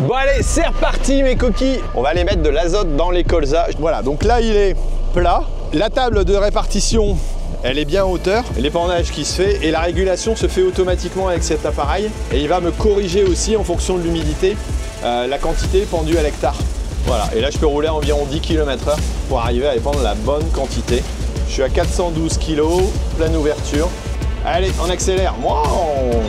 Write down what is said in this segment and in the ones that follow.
Bon allez, c'est reparti mes coquilles. On va aller mettre de l'azote dans les colzas. Voilà, donc là il est plat. La table de répartition, elle est bien en hauteur. L'épandage qui se fait et la régulation se fait automatiquement avec cet appareil. Et il va me corriger aussi en fonction de l'humidité la quantité pendue à l'hectare. Voilà, et là je peux rouler à environ 10 km/h pour arriver à épandre la bonne quantité. Je suis à 412 kg, pleine ouverture. Allez, on accélère. Wow.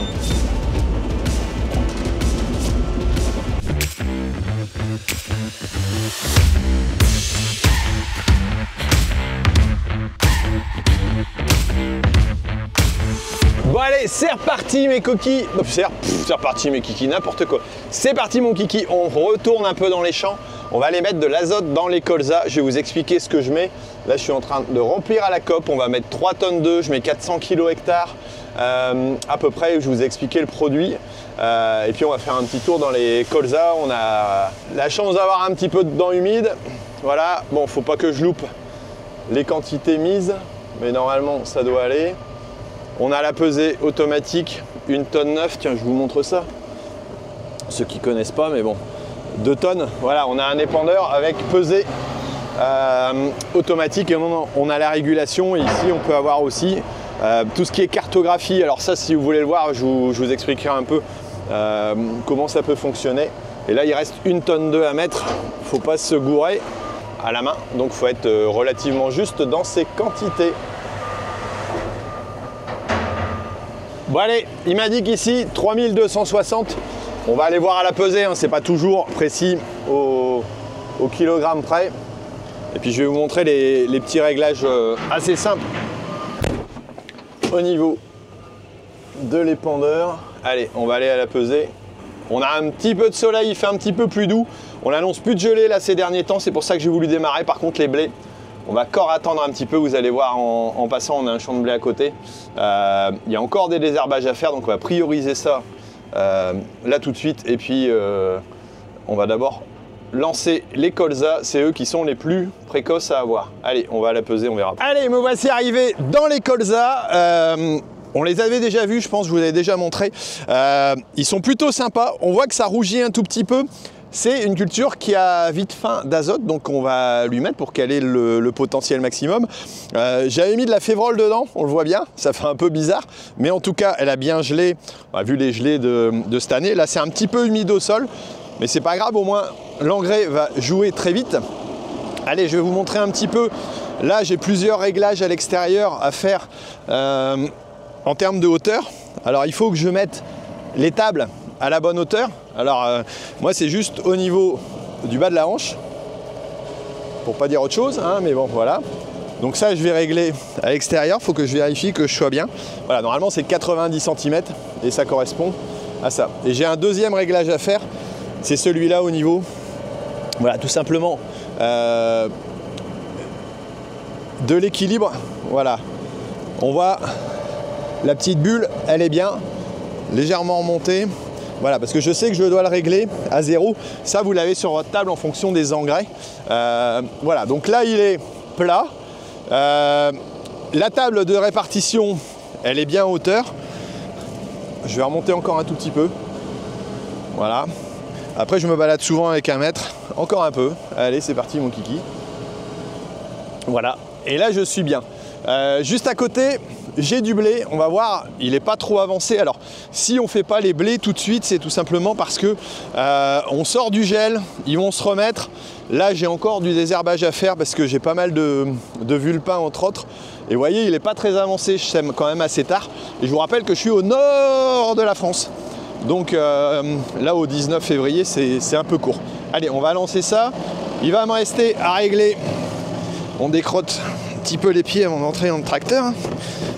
Bon allez, c'est reparti mes coquilles. C'est reparti mes kikis, n'importe quoi. C'est parti mon kiki, on retourne un peu dans les champs. On va aller mettre de l'azote dans les colzas. Je vais vous expliquer ce que je mets. Là, je suis en train de remplir à la cope. On va mettre 3 tonnes d'œufs. Je mets 400 kg hectare à peu près. Je vous ai expliqué le produit. Et puis, on va faire un petit tour dans les colzas. On a la chance d'avoir un petit peu de dents humides. Voilà. Bon, faut pas que je loupe les quantités mises. Mais normalement, ça doit aller. On a la pesée automatique, 1,9 tonne. Tiens, je vous montre ça. Ceux qui ne connaissent pas, mais bon. 2 tonnes, voilà, on a un épandeur avec pesée automatique et on a la régulation. Et ici, on peut avoir aussi tout ce qui est cartographie. Alors ça, si vous voulez le voir, je vous expliquerai un peu comment ça peut fonctionner. Et là, il reste 1,2 tonne à mettre. Il ne faut pas se gourer à la main, donc il faut être relativement juste dans ces quantités. Bon allez, il m'indique ici 3260. On va aller voir à la pesée, hein, c'est pas toujours précis au kilogramme près. Et puis je vais vous montrer les petits réglages assez simples au niveau de l'épandeur. Allez, on va aller à la pesée. On a un petit peu de soleil, il fait un petit peu plus doux. On n'annonce plus de gelée là ces derniers temps, c'est pour ça que j'ai voulu démarrer. Par contre les blés, on va encore attendre un petit peu, vous allez voir en passant, on a un champ de blé à côté. Il y a encore des désherbages à faire, donc on va prioriser ça là tout de suite. Et puis on va d'abord lancer les colzas, c'est eux qui sont les plus précoces à avoir. Allez, on va la peser, on verra. Allez, me voici arrivé dans les colzas. On les avait déjà vus, je pense, je vous avais déjà montré. Ils sont plutôt sympas, on voit que ça rougit un tout petit peu. C'est une culture qui a vite faim d'azote, donc on va lui mettre pour qu'elle ait le potentiel maximum. J'avais mis de la févrole dedans, on le voit bien, ça fait un peu bizarre, mais en tout cas elle a bien gelé, vu les gelées de cette année. Là c'est un petit peu humide au sol, mais c'est pas grave, au moins l'engrais va jouer très vite. Allez, je vais vous montrer un petit peu. Là j'ai plusieurs réglages à l'extérieur à faire en termes de hauteur. Alors il faut que je mette les tables à la bonne hauteur. Alors moi c'est juste au niveau du bas de la hanche, pour pas dire autre chose, hein, mais bon voilà. Donc ça je vais régler à l'extérieur, il faut que je vérifie que je sois bien. Voilà, normalement c'est 90 cm et ça correspond à ça. Et j'ai un deuxième réglage à faire, c'est celui-là au niveau, voilà, tout simplement de l'équilibre. Voilà, on voit la petite bulle, elle est bien légèrement remontée. Voilà, parce que je sais que je dois le régler à 0. Ça, vous l'avez sur votre table en fonction des engrais. Voilà, donc là, il est plat. La table de répartition, elle est bien en hauteur. Je vais remonter encore un tout petit peu. Voilà. Après, je me balade souvent avec 1 mètre. Encore un peu. Allez, c'est parti, mon kiki. Voilà. Et là, je suis bien. Juste à côté, j'ai du blé, on va voir, il n'est pas trop avancé. Alors, si on ne fait pas les blés tout de suite, c'est tout simplement parce que on sort du gel, ils vont se remettre. Là, j'ai encore du désherbage à faire parce que j'ai pas mal de vulpins, entre autres. Et vous voyez, il n'est pas très avancé, je sème quand même assez tard. Et je vous rappelle que je suis au nord de la France. Donc là, au 19 février, c'est un peu court. Allez, on va lancer ça. Il va me rester à régler. On décrotte un petit peu les pieds avant d'entrer dans le tracteur, hein,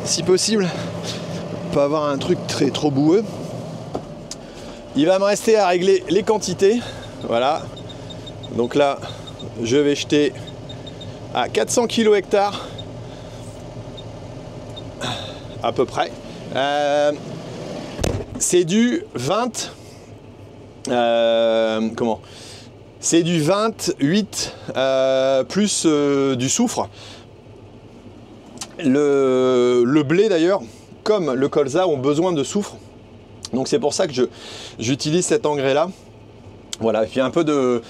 si possible, pas avoir un truc trop boueux. Il va me rester à régler les quantités, voilà. Donc là, je vais jeter à 400 kg hectare, à peu près. C'est du 20, c'est du 28 plus du soufre. Le blé d'ailleurs, comme le colza, ont besoin de soufre. Donc c'est pour ça que j'utilise cet engrais là. Voilà, et puis un peu de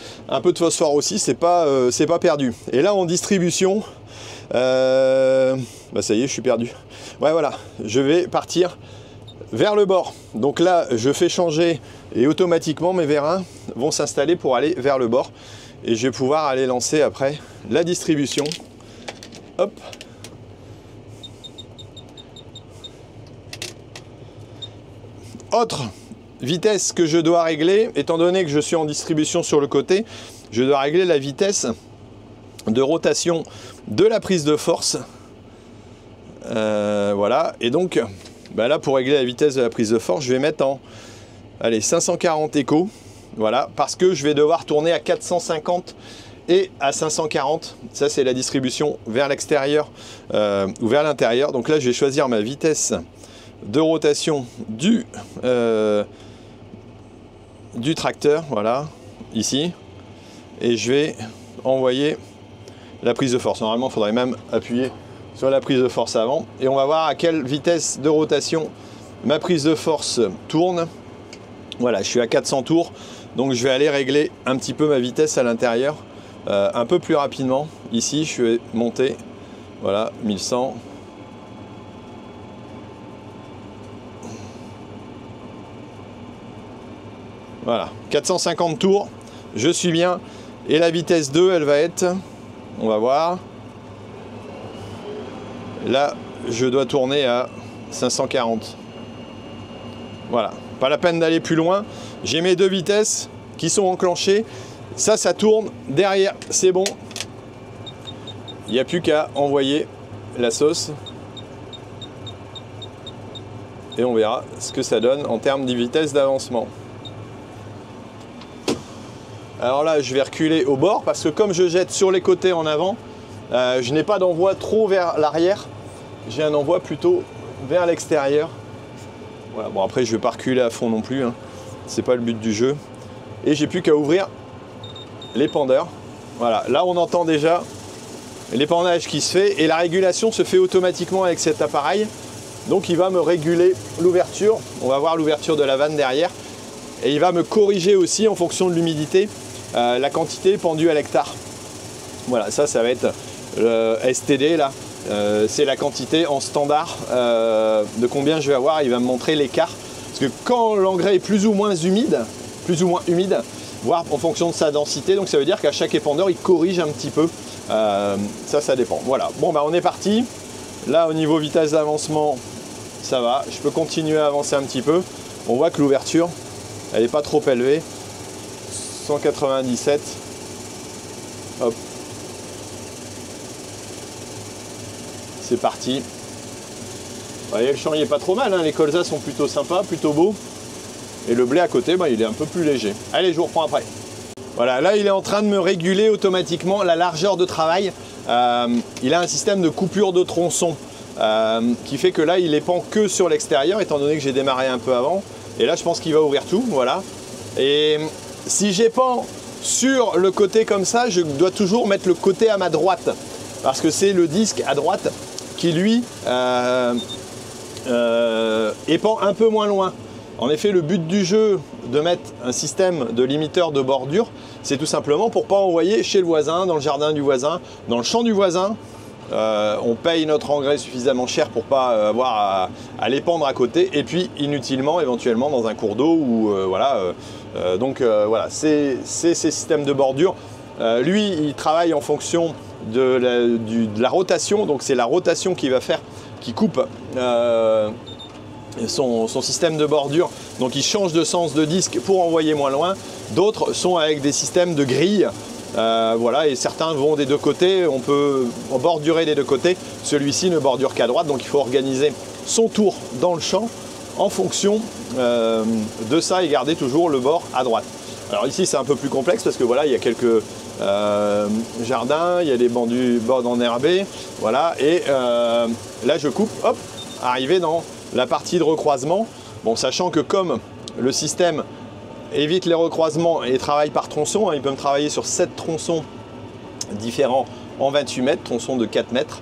phosphore aussi, c'est pas perdu. Et là en distribution, bah ça y est, je suis perdu. Ouais, voilà, je vais partir vers le bord. Donc là, je fais changer et automatiquement mes vérins vont s'installer pour aller vers le bord. Et je vais pouvoir aller lancer après la distribution. Hop. Autre vitesse que je dois régler, étant donné que je suis en distribution sur le côté, je dois régler la vitesse de rotation de la prise de force. Voilà, et donc bah là pour régler la vitesse de la prise de force, je vais mettre en 540 échos, voilà, parce que je vais devoir tourner à 450 et à 540. Ça c'est la distribution vers l'extérieur ou vers l'intérieur. Donc là je vais choisir ma vitesse de rotation du tracteur, voilà, ici, et je vais envoyer la prise de force. Normalement il faudrait même appuyer sur la prise de force avant, et on va voir à quelle vitesse de rotation ma prise de force tourne. Voilà, je suis à 400 tours, donc je vais aller régler un petit peu ma vitesse à l'intérieur un peu plus rapidement. Ici je vais monter, voilà, 1100. Voilà, 450 tours, je suis bien. Et la vitesse 2, elle va être, on va voir, là, je dois tourner à 540. Voilà, pas la peine d'aller plus loin. J'ai mes deux vitesses qui sont enclenchées. Ça tourne. Derrière, c'est bon. Il n'y a plus qu'à envoyer la sauce. Et on verra ce que ça donne en termes de vitesse d'avancement. Alors là, je vais reculer au bord parce que comme je jette sur les côtés en avant, je n'ai pas d'envoi trop vers l'arrière. J'ai un envoi plutôt vers l'extérieur. Voilà, bon après je ne vais pas reculer à fond non plus, hein. C'est pas le but du jeu. Et j'ai plus qu'à ouvrir l'épandeur. Voilà, là on entend déjà l'épandage qui se fait et la régulation se fait automatiquement avec cet appareil. Donc il va me réguler l'ouverture. On va voir l'ouverture de la vanne derrière. Et il va me corriger aussi en fonction de l'humidité la quantité pendue à l'hectare. Voilà, ça va être le STD là. C'est la quantité en standard de combien je vais avoir. Il va me montrer l'écart. Parce que quand l'engrais est plus ou moins humide, voire en fonction de sa densité, donc ça veut dire qu'à chaque épandeur, il corrige un petit peu. Ça dépend. Voilà. Bon, bah on est parti. Là, au niveau vitesse d'avancement, ça va. Je peux continuer à avancer un petit peu. On voit que l'ouverture, elle n'est pas trop élevée. 197. Hop. C'est parti. Vous voyez, le champ il est pas trop mal, hein. Les colzas sont plutôt sympas, plutôt beaux. Et le blé à côté, bah, il est un peu plus léger. Allez, je vous reprends après. Voilà, là il est en train de me réguler automatiquement la largeur de travail. Il a un système de coupure de tronçon qui fait que là il épand que sur l'extérieur, étant donné que j'ai démarré un peu avant. Et là je pense qu'il va ouvrir tout, voilà. Et si j'épand sur le côté comme ça, je dois toujours mettre le côté à ma droite. Parce que c'est le disque à droite qui lui épand un peu moins loin. En effet, le but du jeu de mettre un système de limiteur de bordure, c'est tout simplement pour ne pas envoyer chez le voisin, dans le jardin du voisin, dans le champ du voisin. On paye notre engrais suffisamment cher pour ne pas avoir à l'épandre à côté, et puis inutilement, éventuellement, dans un cours d'eau. Voilà, voilà, c'est ces systèmes de bordure. Lui, il travaille en fonction de la rotation, donc c'est la rotation qui va faire, qui coupe son système de bordure, donc il change de sens de disque pour envoyer moins loin. D'autres sont avec des systèmes de grille, voilà, et certains vont des deux côtés. On peut bordurer des deux côtés. Celui-ci ne bordure qu'à droite, donc il faut organiser son tour dans le champ en fonction de ça et garder toujours le bord à droite. Alors ici c'est un peu plus complexe parce que voilà, il y a quelques jardins, il y a des bords enherbés, voilà, et là je coupe, hop, arrivé dans la partie de recroisement. Bon, sachant que comme le système évite les recroisements et travaille par tronçon, hein, il peut me travailler sur 7 tronçons différents en 28 mètres, tronçons de 4 mètres,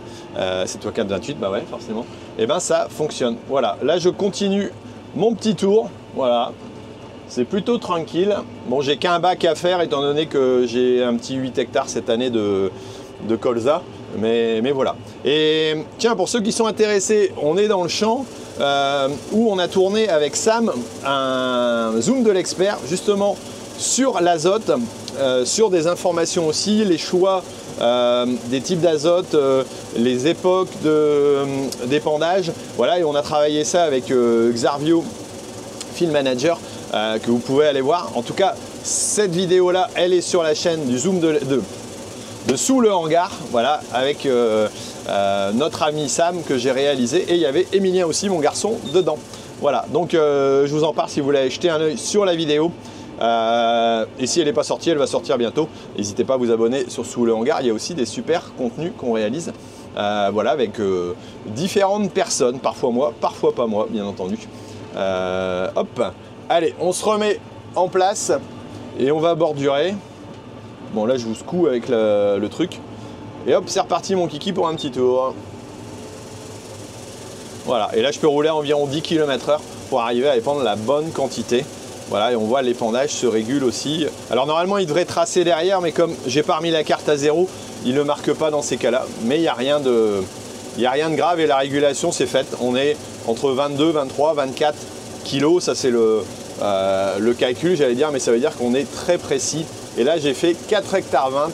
c'est toi 4,28, bah ouais, forcément, et ben ça fonctionne. Voilà, là je continue mon petit tour, voilà, c'est plutôt tranquille. Bon, j'ai qu'un bac à faire étant donné que j'ai un petit 8 hectares cette année de colza. Mais voilà. Et tiens, pour ceux qui sont intéressés, on est dans le champ où on a tourné avec Sam un zoom de l'expert justement sur l'azote, sur des informations aussi, les choix des types d'azote, les époques d'épandage. Voilà, et on a travaillé ça avec Xarvio Field Manager que vous pouvez aller voir. En tout cas, cette vidéo là, elle est sur la chaîne du zoom de Sous le hangar, voilà, avec notre ami Sam que j'ai réalisé, et il y avait Emilien aussi, mon garçon, dedans. Voilà, donc je vous en parle si vous voulez aller jeter un œil sur la vidéo. Et si elle n'est pas sortie, elle va sortir bientôt. N'hésitez pas à vous abonner sur Sous le hangar, il y a aussi des super contenus qu'on réalise, voilà, avec différentes personnes, parfois moi, parfois pas moi, bien entendu. Hop, allez, on se remet en place et on va bordurer. Bon, là je vous secoue avec le truc. Et hop, c'est reparti mon kiki pour un petit tour. Voilà, et là je peux rouler à environ 10 km/h pour arriver à épandre la bonne quantité. Voilà, et on voit l'épandage se régule aussi. Alors normalement il devrait tracer derrière, mais comme j'ai pas remis la carte à 0, il ne marque pas dans ces cas-là. Mais il n'y a rien de grave et la régulation c'est faite. On est entre 22, 23, 24 kilos, ça c'est le calcul j'allais dire, mais ça veut dire qu'on est très précis. Et là j'ai fait 4 hectares 20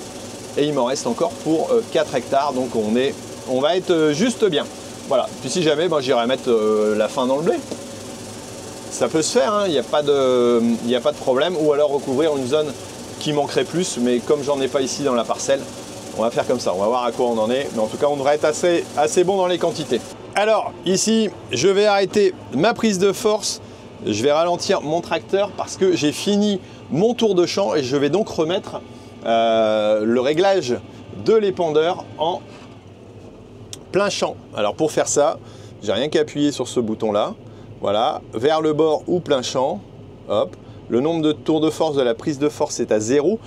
et il m'en reste encore pour 4 hectares, donc on va être juste bien. Voilà, puis si jamais j'irai mettre la fin dans le blé. Ça peut se faire, hein, il n'y a pas de problème, ou alors recouvrir une zone qui manquerait plus, mais comme j'en ai pas ici dans la parcelle, on va faire comme ça, on va voir à quoi on en est, mais en tout cas on devrait être assez bon dans les quantités. Alors ici, je vais arrêter ma prise de force, je vais ralentir mon tracteur parce que j'ai fini mon tour de champ et je vais donc remettre le réglage de l'épandeur en plein champ. Alors pour faire ça, j'ai rien qu'à appuyer sur ce bouton là. Voilà, vers le bord ou plein champ, hop. Le nombre de tours de force de la prise de force est à 0.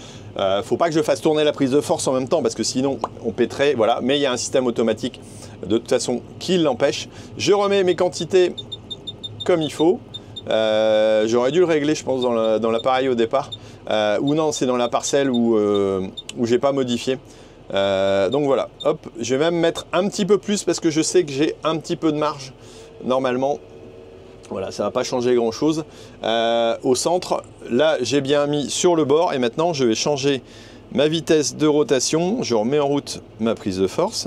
Faut pas que je fasse tourner la prise de force en même temps parce que sinon on pèterait, voilà. Mais il y a un système automatique de toute façon qui l'empêche. Je remets mes quantités comme il faut. J'aurais dû le régler je pense dans l'appareil au départ. Ou non, c'est dans la parcelle où j'ai pas modifié. Donc voilà, hop, je vais même mettre un petit peu plus parce que je sais que j'ai un petit peu de marge normalement. Voilà, ça ne va pas changer grand chose. Au centre, là j'ai bien mis sur le bord et maintenant je vais changer ma vitesse de rotation. Je remets en route ma prise de force.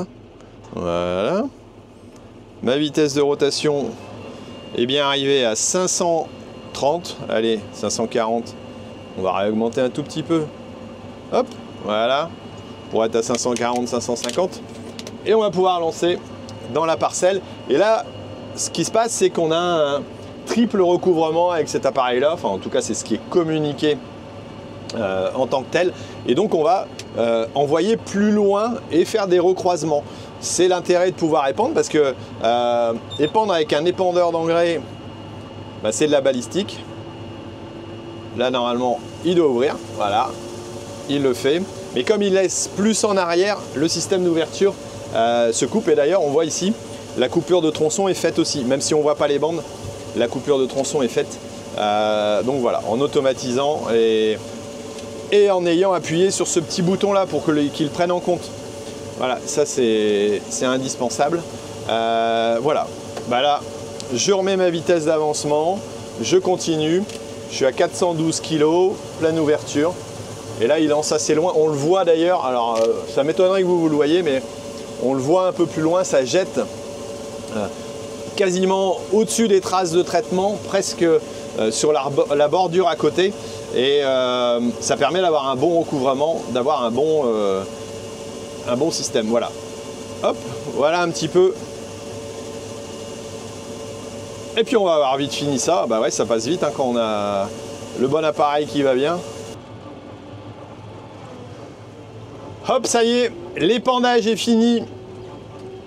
Voilà. Ma vitesse de rotation est bien arrivée à 530. Allez, 540. On va réaugmenter un tout petit peu. Hop, voilà. Pour être à 540, 550. Et on va pouvoir lancer dans la parcelle. Et là, ce qui se passe, c'est qu'on a un triple recouvrement avec cet appareil-là. Enfin, en tout cas, c'est ce qui est communiqué en tant que tel. Et donc, on va envoyer plus loin et faire des recroisements. C'est l'intérêt de pouvoir épandre parce que épandre avec un épandeur d'engrais, c'est de la balistique. Là, normalement, il doit ouvrir. Voilà, il le fait. Mais comme il laisse plus en arrière, le système d'ouverture se coupe. Et d'ailleurs, on voit ici, la coupure de tronçon est faite aussi. Même si on ne voit pas les bandes, la coupure de tronçon est faite. Donc voilà, en automatisant et en ayant appuyé sur ce petit bouton-là pour qu'il prenne en compte. Voilà, ça c'est indispensable. Voilà, là, je remets ma vitesse d'avancement, je continue. Je suis à 412 kg, pleine ouverture. Et là, il lance assez loin. On le voit d'ailleurs. Alors, ça m'étonnerait que vous le voyez, mais on le voit un peu plus loin. Ça jette quasiment au-dessus des traces de traitement, presque sur la bordure à côté. Et ça permet d'avoir un bon recouvrement, d'avoir un bon système. Voilà. Hop, voilà un petit peu. Et puis on va avoir vite fini ça. Bah ouais, ça passe vite hein, quand on a le bon appareil qui va bien. Hop, ça y est, l'épandage est fini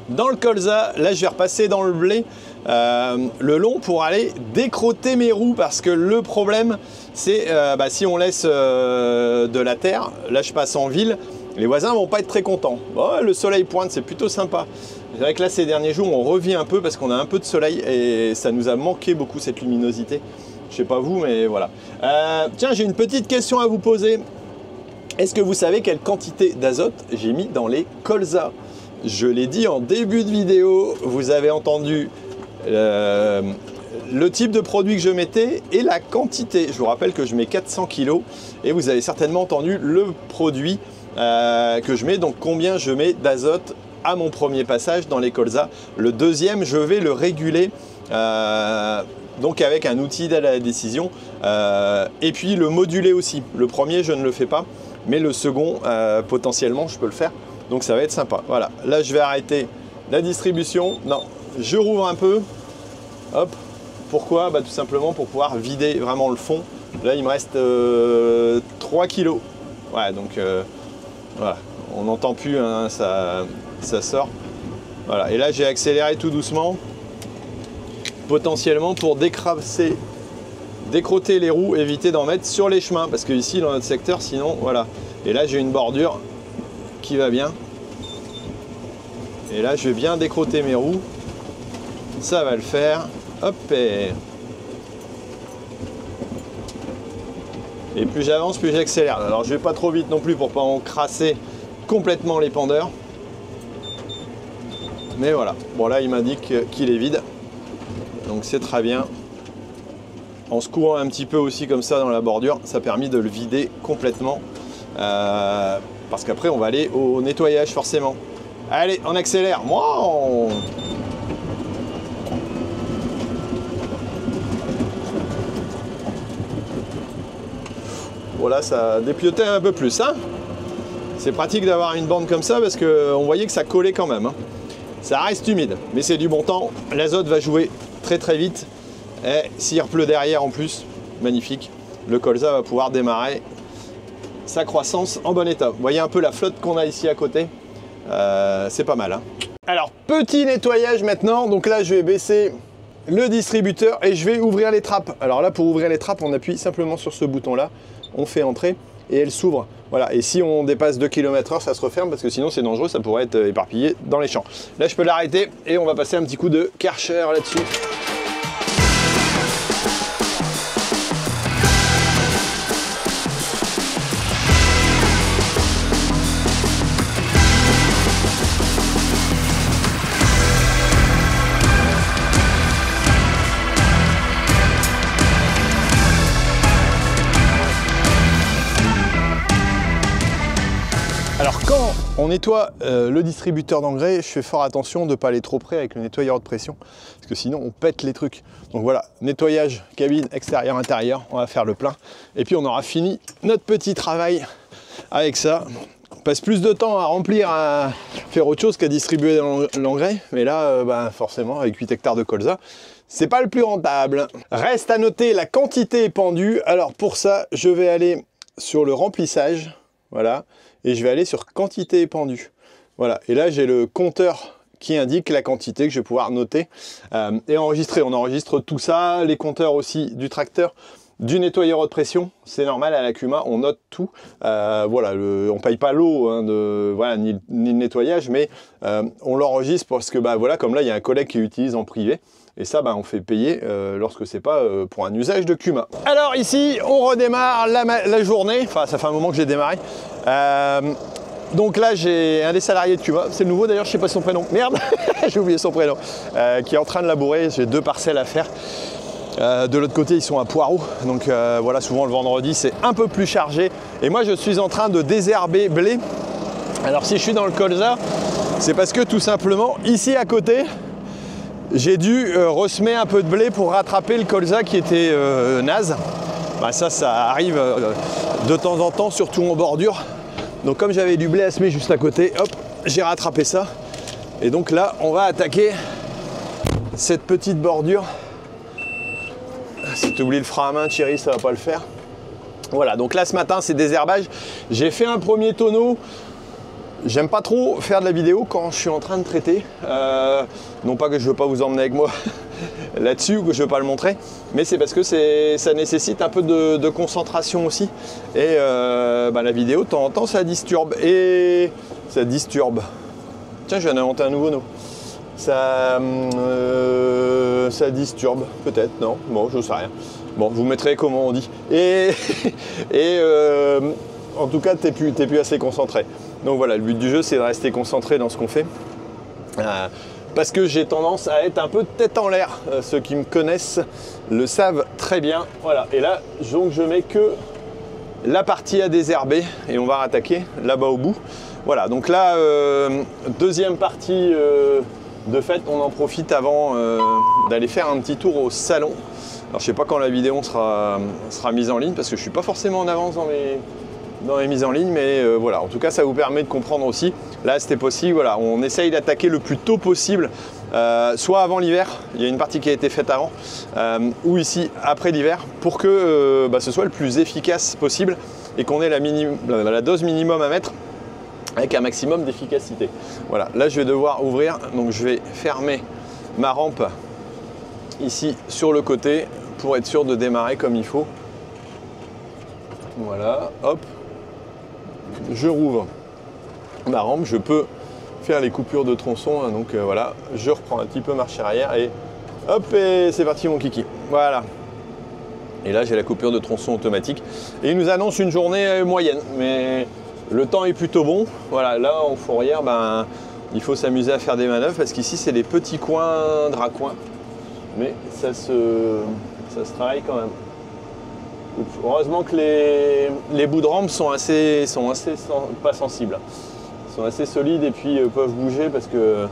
dans le colza. Là, je vais repasser dans le blé le long pour aller décrotter mes roues parce que le problème, c'est si on laisse de la terre, là je passe en ville, les voisins vont pas être très contents. Bon, le soleil pointe, c'est plutôt sympa. C'est vrai que là, ces derniers jours, on revient un peu parce qu'on a un peu de soleil et ça nous a manqué beaucoup cette luminosité. Je sais pas vous, mais voilà. Tiens, j'ai une petite question à vous poser. Est-ce que vous savez quelle quantité d'azote j'ai mis dans les colzas? Je l'ai dit en début de vidéo, vous avez entendu le type de produit que je mettais et la quantité. Je vous rappelle que je mets 400 kg et vous avez certainement entendu le produit que je mets, donc combien je mets d'azote à mon premier passage dans les colzas. Le deuxième, je vais le réguler donc avec un outil d'aide à la décision et puis le moduler aussi. Le premier, je ne le fais pas, mais le second, potentiellement, je peux le faire. Donc ça va être sympa. Voilà, là je vais arrêter la distribution. Non, je rouvre un peu. Hop. Pourquoi? Tout simplement pour pouvoir vider vraiment le fond. Là, il me reste 3 kg. Ouais, donc voilà, on n'entend plus, hein, ça sort. Voilà, et là j'ai accéléré tout doucement, potentiellement pour décrotter les roues, éviter d'en mettre sur les chemins, parce que ici dans notre secteur, sinon, voilà. Et là j'ai une bordure qui va bien. Et là je vais bien décrotter mes roues. Ça va le faire. Hop. Et plus j'avance, plus j'accélère. Alors je vais pas trop vite non plus pour pas encrasser complètement les pendeurs. Mais voilà. Bon là il m'indique qu'il est vide. Donc c'est très bien. En secouant un petit peu aussi comme ça dans la bordure, ça a permis de le vider complètement. Parce qu'après on va aller au nettoyage forcément. Allez, on accélère. Wow. Voilà, ça dépiotait un peu plus. Hein, c'est pratique d'avoir une bande comme ça parce qu'on voyait que ça collait quand même. Hein. Ça reste humide, mais c'est du bon temps. L'azote va jouer très très vite. Et s'il pleut derrière en plus, magnifique. Le colza va pouvoir démarrer sa croissance en bon état. Vous voyez un peu la flotte qu'on a ici à côté. C'est pas mal. Hein. Alors, petit nettoyage maintenant. Donc là, je vais baisser le distributeur et je vais ouvrir les trappes. Alors là, pour ouvrir les trappes, on appuie simplement sur ce bouton-là. On fait entrer et elle s'ouvre. Voilà. Et si on dépasse 2 km/h, ça se referme parce que sinon c'est dangereux, ça pourrait être éparpillé dans les champs. Là, je peux l'arrêter et on va passer un petit coup de Karcher là-dessus. Alors quand on nettoie le distributeur d'engrais, je fais fort attention de ne pas aller trop près avec le nettoyeur de pression, parce que sinon on pète les trucs. Donc voilà, nettoyage cabine, extérieur, intérieur, on va faire le plein. Et puis on aura fini notre petit travail avec ça. On passe plus de temps à remplir, à faire autre chose qu'à distribuer l'engrais. Mais là, forcément, avec 8 hectares de colza, c'est pas le plus rentable. Reste à noter la quantité épandue. Alors pour ça, je vais aller sur le remplissage. Voilà. Et je vais aller sur quantité épandue. Voilà, et là j'ai le compteur qui indique la quantité que je vais pouvoir noter et enregistrer. On enregistre tout ça, les compteurs aussi du tracteur, du nettoyeur haute pression. C'est normal à la Kuma, on note tout. Voilà, on ne paye pas l'eau hein, voilà, ni le nettoyage, mais on l'enregistre parce que voilà, comme là il y a un collègue qui l'utilise en privé. Et ça, on fait payer lorsque c'est pas pour un usage de Kuma. Alors ici, on redémarre la journée. Enfin, ça fait un moment que j'ai démarré. Donc là, j'ai un des salariés de Kuma. C'est le nouveau d'ailleurs, je sais pas son prénom. Merde, j'ai oublié son prénom. Qui est en train de labourer. J'ai 2 parcelles à faire. De l'autre côté, ils sont à Poireaux. Donc voilà, souvent le vendredi, c'est un peu plus chargé. Et moi, je suis en train de désherber blé. Alors si je suis dans le colza, c'est parce que tout simplement, ici à côté, j'ai dû ressemer un peu de blé pour rattraper le colza qui était naze. Ça arrive de temps en temps, surtout en bordure. Donc comme j'avais du blé à semer juste à côté, hop, j'ai rattrapé ça. Et donc là, on va attaquer cette petite bordure. Si tu oublies le frein à main, Thierry, ça va pas le faire. Voilà, donc là ce matin, c'est désherbage. J'ai fait un premier tonneau. J'aime pas trop faire de la vidéo quand je suis en train de traiter. Non pas que je veux pas vous emmener avec moi là-dessus ou que je veux pas le montrer, mais c'est parce que ça nécessite un peu de concentration aussi. Et la vidéo, de temps en temps, ça disturbe. Et ça disturbe. Tiens, je viens d'inventer un nouveau mot. Ça disturbe, peut-être, non, bon, je sais rien. Bon, vous mettrez comment on dit. Et en tout cas, t'es plus assez concentré. Donc voilà, le but du jeu, c'est de rester concentré dans ce qu'on fait. Parce que j'ai tendance à être un peu tête en l'air. Ceux qui me connaissent le savent très bien. Voilà, et là, donc je mets que la partie à désherber et on va rattaquer là-bas au bout. Voilà, donc là, deuxième partie de fait, on en profite avant d'aller faire un petit tour au salon. Alors je sais pas quand la vidéo sera mise en ligne parce que je suis pas forcément en avance dans les mises en ligne, mais voilà, en tout cas ça vous permet de comprendre aussi. Là c'était possible, voilà, on essaye d'attaquer le plus tôt possible, soit avant l'hiver, il y a une partie qui a été faite avant, ou ici après l'hiver, pour que ce soit le plus efficace possible et qu'on ait la dose minimum à mettre avec un maximum d'efficacité. Voilà, là je vais devoir ouvrir, donc je vais fermer ma rampe ici sur le côté pour être sûr de démarrer comme il faut. Voilà, hop, je rouvre ma rampe, je peux faire les coupures de tronçon, hein, donc voilà, je reprends un petit peu marche arrière et hop, et c'est parti mon kiki. Voilà. Et là j'ai la coupure de tronçon automatique et il nous annonce une journée moyenne, mais le temps est plutôt bon. Voilà, là en fourrière, il faut s'amuser à faire des manœuvres parce qu'ici c'est des petits coins, dracoins, mais ça se travaille quand même. Heureusement que les bouts de rampe sont assez pas sensibles, sont assez solides et puis peuvent bouger parce que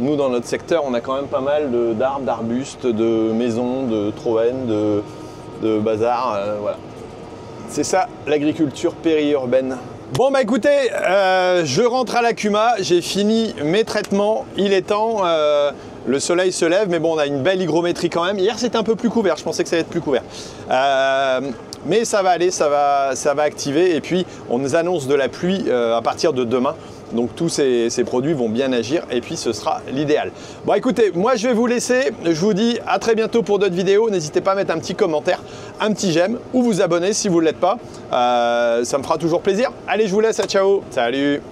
nous dans notre secteur on a quand même pas mal d'arbres, d'arbustes, de maisons, de troènes, de bazar, voilà. C'est ça l'agriculture périurbaine. Bon bah écoutez, je rentre à la Cuma, j'ai fini mes traitements, il est temps, le soleil se lève, mais bon on a une belle hygrométrie quand même. Hier c'était un peu plus couvert, je pensais que ça allait être plus couvert. Mais ça va aller, ça va activer et puis on nous annonce de la pluie à partir de demain. Donc tous ces produits vont bien agir et puis ce sera l'idéal. Bon écoutez, moi je vais vous laisser, je vous dis à très bientôt pour d'autres vidéos. N'hésitez pas à mettre un petit commentaire, un petit j'aime ou vous abonner si vous ne l'êtes pas. Ça me fera toujours plaisir. Allez, je vous laisse, ciao, salut.